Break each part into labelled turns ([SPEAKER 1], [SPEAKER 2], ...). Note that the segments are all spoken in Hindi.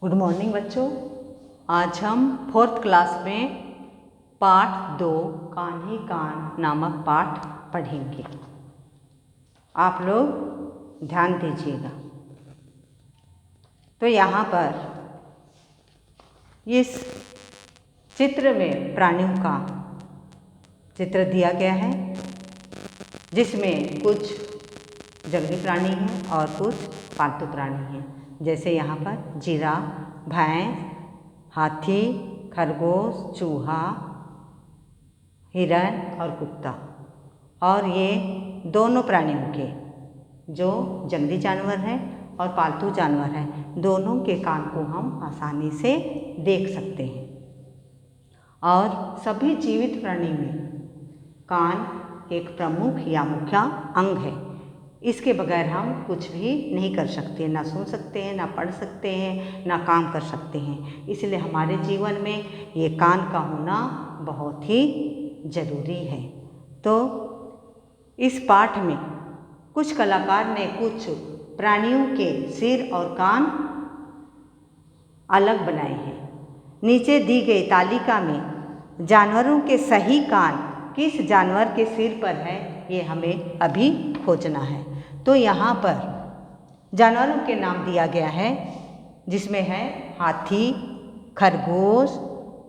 [SPEAKER 1] गुड मॉर्निंग बच्चों। आज हम 4th क्लास में पाठ 2 कान ही कान नामक पाठ पढ़ेंगे। आप लोग ध्यान दीजिएगा। तो यहाँ पर इस चित्र में प्राणियों का चित्र दिया गया है, जिसमें कुछ जंगली प्राणी हैं और कुछ पालतू प्राणी हैं। जैसे यहाँ पर जिराफ, भैंस, हाथी, खरगोश, चूहा, हिरण और कुत्ता। और ये दोनों प्राणियों के, जो जंगली जानवर हैं और पालतू जानवर हैं, दोनों के कान को हम आसानी से देख सकते हैं। और सभी जीवित प्राणी में कान एक प्रमुख या मुख्य अंग है। इसके बगैर हम कुछ भी नहीं कर सकते, ना सुन सकते हैं, ना पढ़ सकते हैं, ना काम कर सकते हैं। इसलिए हमारे जीवन में ये कान का होना बहुत ही ज़रूरी है। तो इस पाठ में कुछ कलाकार ने कुछ प्राणियों के सिर और कान अलग बनाए हैं। नीचे दी गई तालिका में जानवरों के सही कान किस जानवर के सिर पर है, ये हमें अभी खोजना है। तो यहाँ पर जानवरों के नाम दिया गया है, जिसमें है हाथी, खरगोश,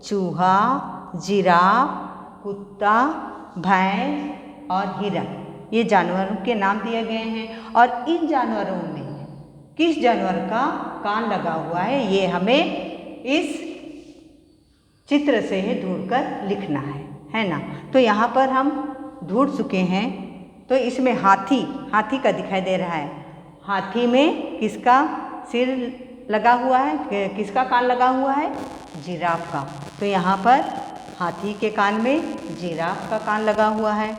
[SPEAKER 1] चूहा, जिराफ, कुत्ता, भैंस और हिरण। ये जानवरों के नाम दिए गए हैं। और इन जानवरों में किस जानवर का कान लगा हुआ है, ये हमें इस चित्र से ही ढूंढकर लिखना है ना। तो यहाँ पर हम ढूंढ चुके हैं। तो इसमें हाथी का दिखाई दे रहा है। हाथी में किसका सिर लगा हुआ है, किसका कान लगा हुआ है? जिराफ का। तो यहाँ पर हाथी के कान में जिराफ का कान लगा हुआ है।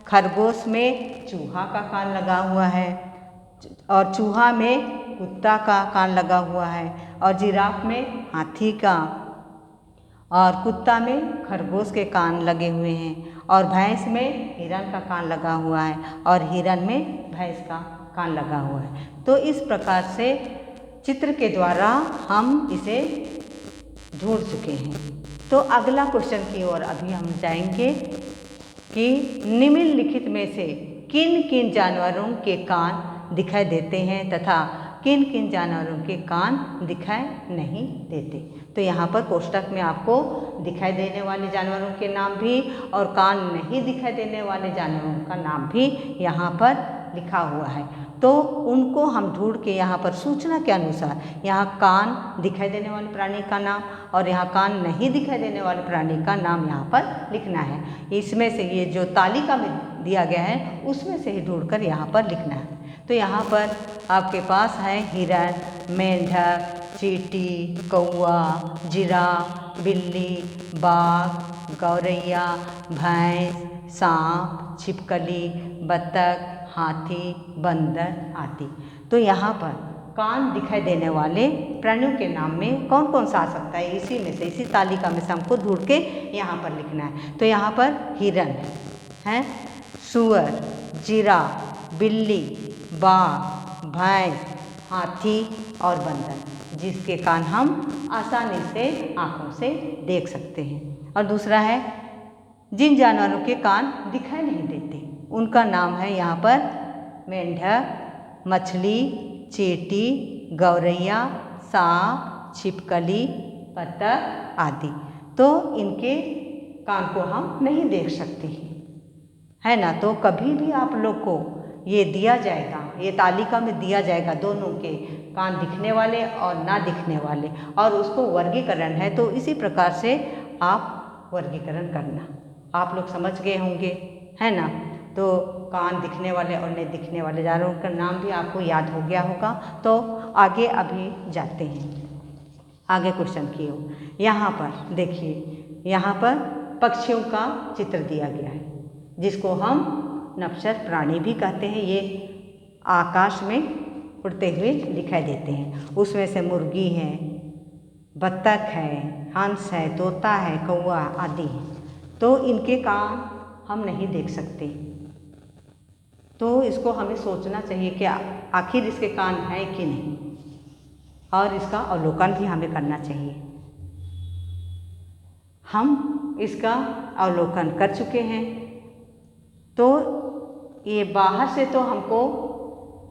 [SPEAKER 1] खरगोश में चूहा का कान लगा हुआ है और चूहा में कुत्ता का कान लगा हुआ है और जिराफ में हाथी का और कुत्ता में खरगोश के कान लगे हुए हैं और भैंस में हिरण का कान लगा हुआ है और हिरण में भैंस का कान लगा हुआ है। तो इस प्रकार से चित्र के द्वारा हम इसे ढूंढ चुके हैं। तो अगला क्वेश्चन की ओर अभी हम जाएंगे कि निम्नलिखित में से किन किन जानवरों के कान दिखाई देते हैं तथा किन किन जानवरों के कान दिखाई नहीं देते। तो यहाँ पर कोष्टक में आपको दिखाई देने वाले जानवरों के नाम भी और कान नहीं दिखाई देने वाले जानवरों का नाम भी यहाँ पर लिखा हुआ है। तो उनको हम ढूंढ के यहाँ पर सूचना के अनुसार यहाँ कान दिखाई देने वाले प्राणी का नाम और यहाँ कान नहीं दिखाई देने वाले प्राणी का नाम यहाँ पर लिखना है। इसमें से ये जो तालिका में दिया गया है उसमें से ही ढूंढकर यहाँ पर लिखना है। तो यहाँ पर आपके पास है हिरण, मेंढक, चींटी, कौआ, जिराफ, बिल्ली, बाघ, गौरैया, भैंस, सांप, छिपकली, बत्तख, हाथी, बंदर आदि। तो यहाँ पर कान दिखाई देने वाले प्राणियों के नाम में कौन कौन सा आ सकता है, इसी में से, इसी तालिका में से हमको ढूंढ के यहाँ पर लिखना है। तो यहाँ पर हिरण है, सूअर, जिराफ, बिल्ली, बाघ, भैंस, हाथी और बंदर, जिसके कान हम आसानी से आँखों से देख सकते हैं। और दूसरा है जिन जानवरों के कान दिखाई नहीं देते, उनका नाम है यहाँ पर मेंढक, मछली, चींटी, गौरैया, सांप, छिपकली, बत्तख आदि। तो इनके कान को हम नहीं देख सकते है ना। तो कभी भी आप लोग को ये दिया जाएगा, ये तालिका में दिया जाएगा दोनों के कान दिखने वाले और ना दिखने वाले, और उसको वर्गीकरण है। तो इसी प्रकार से आप वर्गीकरण करना, आप लोग समझ गए होंगे, है ना। तो कान दिखने वाले और नहीं दिखने वाले जानवरों का नाम भी आपको याद हो गया होगा। तो आगे अभी जाते हैं आगे क्वेश्चन की ओर। यहाँ पर देखिए, यहाँ पर पक्षियों का चित्र दिया गया है, जिसको हम नक्षत्र प्राणी भी कहते हैं। ये आकाश में उड़ते हुए दिखाई देते हैं। उसमें से मुर्गी है, बत्तख है, हंस है, तोता है, कौआ आदि हैं। तो इनके कान हम नहीं देख सकते। तो इसको हमें सोचना चाहिए कि आखिर इसके कान हैं कि नहीं। और इसका अवलोकन भी हमें करना चाहिए। हम इसका अवलोकन कर चुके हैं। तो ये बाहर से तो हमको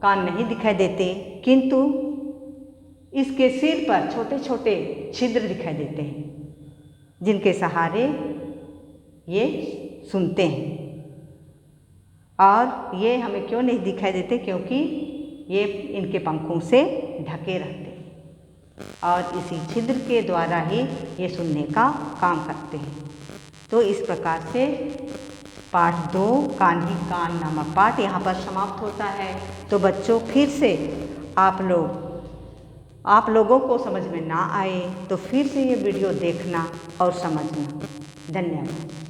[SPEAKER 1] कान नहीं दिखाई देते, किंतु इसके सिर पर छोटे छोटे छिद्र दिखाई देते हैं, जिनके सहारे ये सुनते हैं। और ये हमें क्यों नहीं दिखाई देते? क्योंकि ये इनके पंखों से ढके रहते हैं और इसी छिद्र के द्वारा ही ये सुनने का काम करते हैं। तो इस प्रकार से पाठ 2 कान ही कान नामक पाठ यहाँ पर समाप्त होता है। तो बच्चों, फिर से आप लोगों को समझ में ना आए तो फिर से ये वीडियो देखना और समझना। धन्यवाद।